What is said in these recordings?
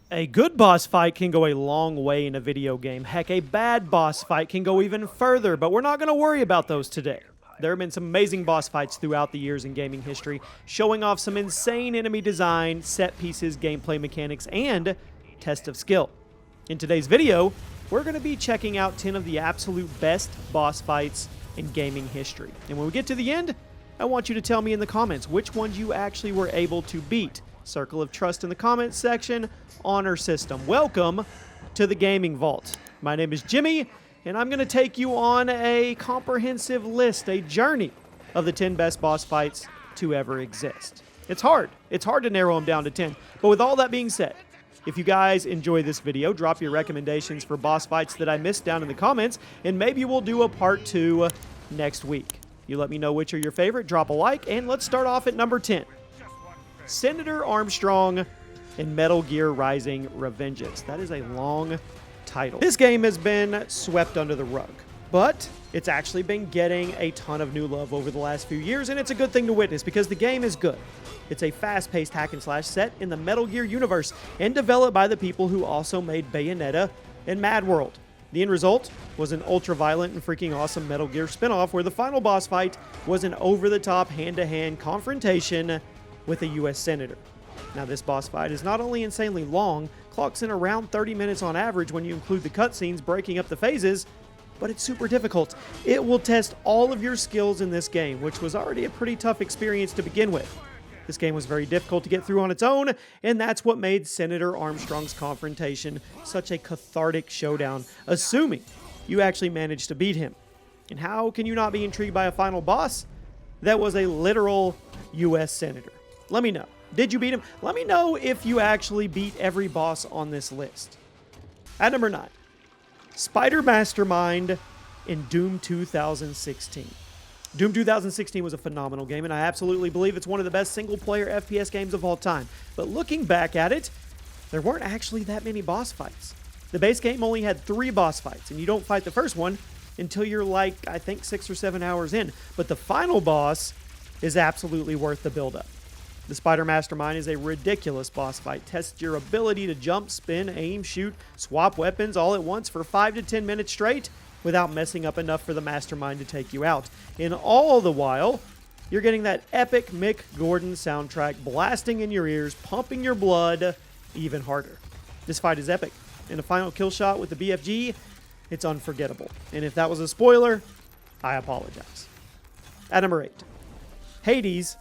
A good boss fight can go a long way in a video game. Heck, a bad boss fight can go even further, but we're not going to worry about those today. There have been some amazing boss fights throughout the years in gaming history, showing off some insane enemy design, set pieces, gameplay mechanics, and test of skill. In today's video, we're going to be checking out 10 of the absolute best boss fights in gaming history. And when we get to the end, I want you to tell me in the comments which ones you actually were able to beat. Circle of Trust in the comments section, honor system. Welcome to the Gaming Vault. My name is Jimmy, and I'm going to take you on a comprehensive list, a journey of the 10 best boss fights to ever exist. It's hard to narrow them down to 10. But with all that being said, if you guys enjoy this video, drop your recommendations for boss fights that I missed down in the comments, and maybe we'll do a part 2 next week. You let me know which are your favorite, drop a like, and let's start off at number 10. Senator Armstrong in Metal Gear Rising Revengeance. That is a long title. This game has been swept under the rug, but it's actually been getting a ton of new love over the last few years, and it's a good thing to witness because the game is good. It's a fast-paced hack-and-slash set in the Metal Gear universe and developed by the people who also made Bayonetta and Mad World. The end result was an ultra-violent and freaking awesome Metal Gear spin-off where the final boss fight was an over-the-top hand-to-hand confrontation with a U.S. Senator. Now, this boss fight is not only insanely long, clocks in around 30 minutes on average when you include the cutscenes breaking up the phases, but it's super difficult. It will test all of your skills in this game, which was already a pretty tough experience to begin with. This game was very difficult to get through on its own, and that's what made Senator Armstrong's confrontation such a cathartic showdown, assuming you actually managed to beat him. And how can you not be intrigued by a final boss that was a literal U.S. Senator? Let me know. Did you beat him? Let me know if you actually beat every boss on this list. At number 9, Spider Mastermind in Doom 2016. Doom 2016 was a phenomenal game, and I absolutely believe it's one of the best single-player FPS games of all time. But looking back at it, there weren't actually that many boss fights. The base game only had 3 boss fights, and you don't fight the first one until you're like, I think, 6 or 7 hours in. But the final boss is absolutely worth the build-up. The Spider Mastermind is a ridiculous boss fight. Tests your ability to jump, spin, aim, shoot, swap weapons all at once for 5 to 10 minutes straight without messing up enough for the Mastermind to take you out. And all the while, you're getting that epic Mick Gordon soundtrack blasting in your ears, pumping your blood even harder. This fight is epic. And a final kill shot with the BFG, it's unforgettable. And if that was a spoiler, I apologize. At number 8, Hades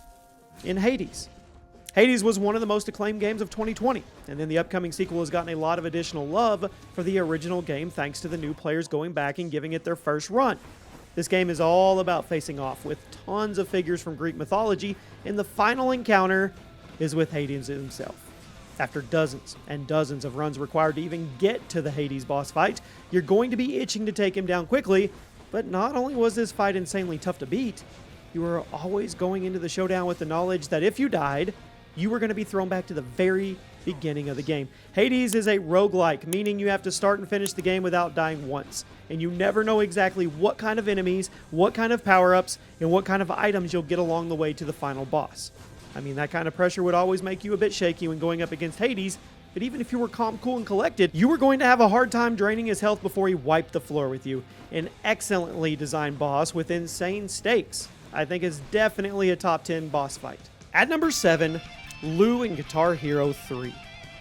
in Hades. Hades was one of the most acclaimed games of 2020, and then the upcoming sequel has gotten a lot of additional love for the original game thanks to the new players going back and giving it their first run. This game is all about facing off with tons of figures from Greek mythology, and the final encounter is with Hades himself. After dozens and dozens of runs required to even get to the Hades boss fight, you're going to be itching to take him down quickly, but not only was this fight insanely tough to beat, you were always going into the showdown with the knowledge that if you died, you were going to be thrown back to the very beginning of the game. Hades is a roguelike, meaning you have to start and finish the game without dying once. And you never know exactly what kind of enemies, what kind of power-ups, and what kind of items you'll get along the way to the final boss. I mean, that kind of pressure would always make you a bit shaky when going up against Hades, but even if you were calm, cool, and collected, you were going to have a hard time draining his health before he wiped the floor with you. An excellently designed boss with insane stakes. I think it's definitely a top 10 boss fight. At number 7, Lou in Guitar Hero 3.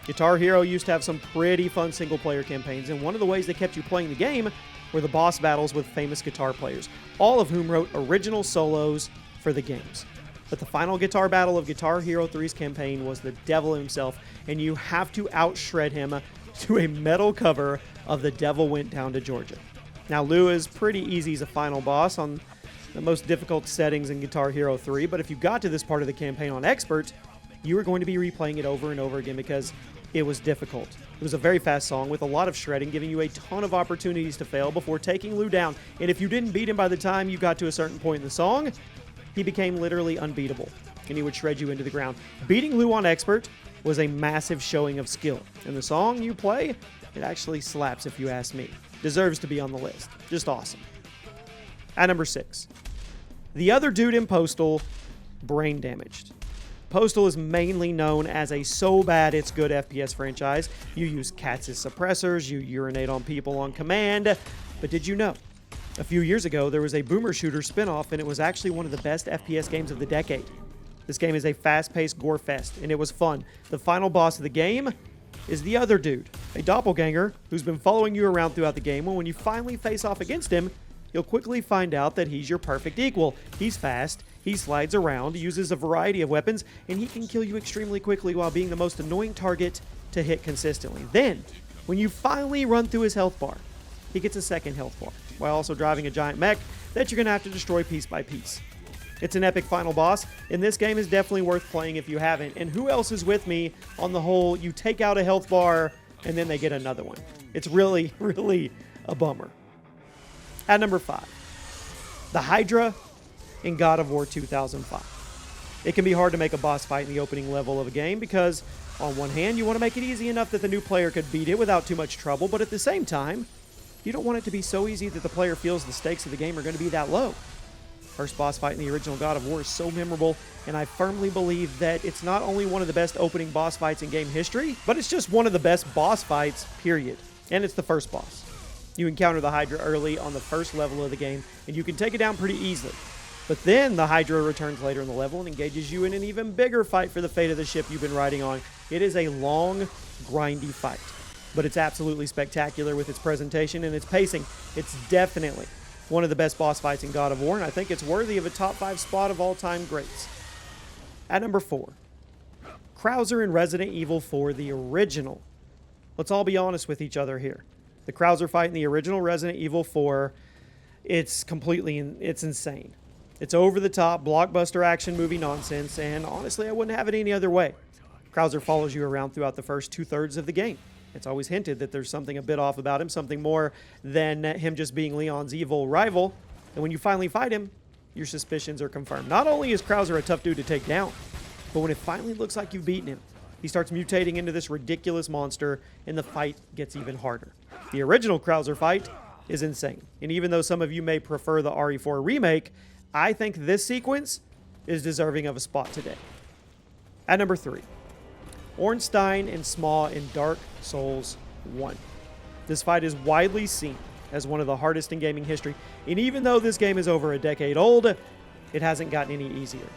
Guitar Hero used to have some pretty fun single-player campaigns, and one of the ways they kept you playing the game were the boss battles with famous guitar players, all of whom wrote original solos for the games. But the final guitar battle of Guitar Hero 3's campaign was the devil himself, and you have to out-shred him to a metal cover of The Devil Went Down to Georgia. Now, Lou is pretty easy as a final boss on the most difficult settings in Guitar Hero 3, but if you got to this part of the campaign on Expert, you were going to be replaying it over and over again because it was difficult. It was a very fast song with a lot of shredding, giving you a ton of opportunities to fail before taking Lou down. And if you didn't beat him by the time you got to a certain point in the song, he became literally unbeatable, and he would shred you into the ground. Beating Lou on Expert was a massive showing of skill, and the song you play, it actually slaps if you ask me. Deserves to be on the list. Just awesome. At number 6, the other dude in Postal, Brain Damaged. Postal is mainly known as a so bad it's good FPS franchise. You use cats as suppressors, you urinate on people on command, but did you know? A few years ago, there was a boomer shooter spinoff, and it was actually one of the best FPS games of the decade. This game is a fast-paced gore fest, and it was fun. The final boss of the game is the other dude, a doppelganger who's been following you around throughout the game, and when you finally face off against him, you'll quickly find out that he's your perfect equal. He's fast, he slides around, uses a variety of weapons, and he can kill you extremely quickly while being the most annoying target to hit consistently. Then, when you finally run through his health bar, he gets a second health bar, while also driving a giant mech that you're going to have to destroy piece by piece. It's an epic final boss, and this game is definitely worth playing if you haven't. And who else is with me on the whole, you take out a health bar, and then they get another one? It's really, really a bummer. At number 5, the Hydra in God of War 2005. It can be hard to make a boss fight in the opening level of a game because, on one hand, you want to make it easy enough that the new player could beat it without too much trouble, but at the same time, you don't want it to be so easy that the player feels the stakes of the game are going to be that low. First boss fight in the original God of War is so memorable, and I firmly believe that it's not only one of the best opening boss fights in game history, but it's just one of the best boss fights, period. And it's the first boss. You encounter the Hydra early on the first level of the game, and you can take it down pretty easily. But then the Hydra returns later in the level and engages you in an even bigger fight for the fate of the ship you've been riding on. It is a long, grindy fight, but it's absolutely spectacular with its presentation and its pacing. It's definitely one of the best boss fights in God of War, and I think it's worthy of a top 5 spot of all-time greats. At number 4, Krower in Resident Evil 4, the original. Let's all be honest with each other here. The Krower fight in the original Resident Evil 4, it's insane. It's over-the-top, blockbuster action movie nonsense, and honestly, I wouldn't have it any other way. Krower follows you around throughout the first 2/3 of the game. It's always hinted that there's something a bit off about him, something more than him just being Leon's evil rival, and when you finally fight him, your suspicions are confirmed. Not only is Krower a tough dude to take down, but when it finally looks like you've beaten him, he starts mutating into this ridiculous monster, and the fight gets even harder. The original Krower fight is insane, and even though some of you may prefer the RE4 remake, I think this sequence is deserving of a spot today. At number 3, Orstein and Small in Dark Souls 1. This fight is widely seen as one of the hardest in gaming history, and even though this game is over a decade old, it hasn't gotten any easier.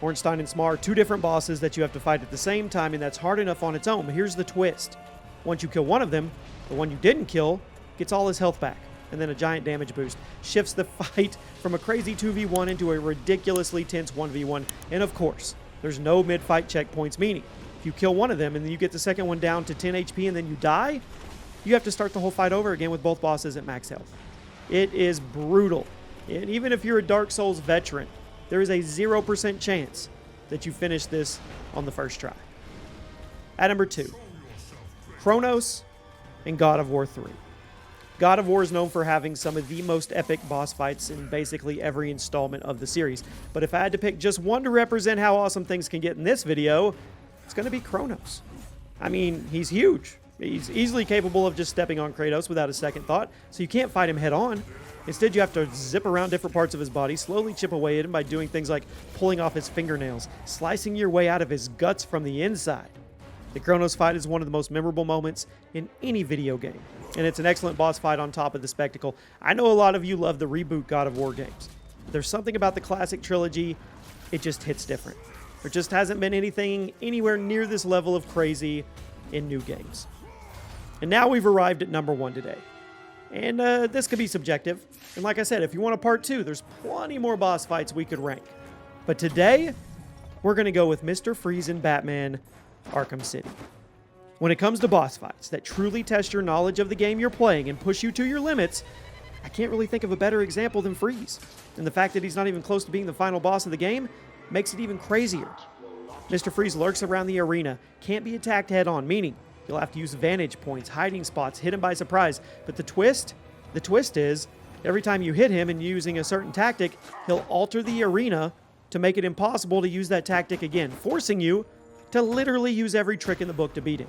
Orstein and Small are 2 different bosses that you have to fight at the same time, and that's hard enough on its own. But here's the twist. Once you kill one of them, the one you didn't kill gets all his health back, and then a giant damage boost shifts the fight from a crazy 2v1 into a ridiculously tense 1v1. And of course, there's no mid-fight checkpoints, meaning if you kill one of them and then you get the second one down to 10 HP and then you die, you have to start the whole fight over again with both bosses at max health. It is brutal. And even if you're a Dark Souls veteran, there is a 0% chance that you finish this on the first try. At number 2, Kronos and God of War 3. God of War is known for having some of the most epic boss fights in basically every installment of the series. But if I had to pick just one to represent how awesome things can get in this video, it's going to be Kronos. I mean, he's huge. He's easily capable of just stepping on Kratos without a second thought, so you can't fight him head on. Instead, you have to zip around different parts of his body, slowly chip away at him by doing things like pulling off his fingernails, slicing your way out of his guts from the inside. The Kronos fight is one of the most memorable moments in any video game, and it's an excellent boss fight on top of the spectacle. I know a lot of you love the reboot God of War games. There's something about the classic trilogy, it just hits different. There just hasn't been anything anywhere near this level of crazy in new games. And now we've arrived at number 1 today. And this could be subjective. And like I said, if you want a part 2, there's plenty more boss fights we could rank. But today, we're going to go with Mr. Freeze in Batman Arkham City. When it comes to boss fights that truly test your knowledge of the game you're playing and push you to your limits, I can't really think of a better example than Freeze. And the fact that he's not even close to being the final boss of the game makes it even crazier. Mr. Freeze lurks around the arena, can't be attacked head-on, meaning you'll have to use vantage points, hiding spots, hit him by surprise. But the twist is, every time you hit him and using a certain tactic, he'll alter the arena to make it impossible to use that tactic again, forcing you to literally use every trick in the book to beat him.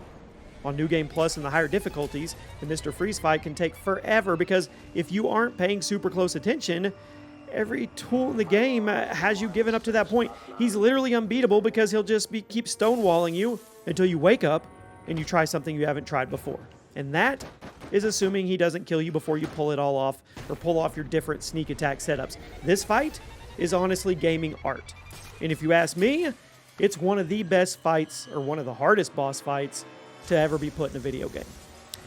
On New Game Plus and the higher difficulties, the Mr. Freeze fight can take forever because if you aren't paying super close attention, every tool in the game has you given up to that point. He's literally unbeatable because he'll just keep stonewalling you until you wake up and you try something you haven't tried before. And that is assuming he doesn't kill you before you pull it all off or pull off your different sneak attack setups. This fight is honestly gaming art. And if you ask me, it's one of the best fights, or one of the hardest boss fights to ever be put in a video game.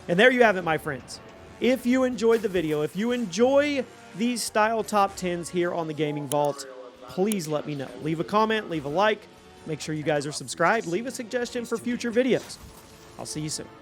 And there you have it, my friends. If you enjoyed the video, if you enjoy these style top 10s here on the Gaming Vault, please let me know. Leave a comment, leave a like, make sure you guys are subscribed, leave a suggestion for future videos. I'll see you soon.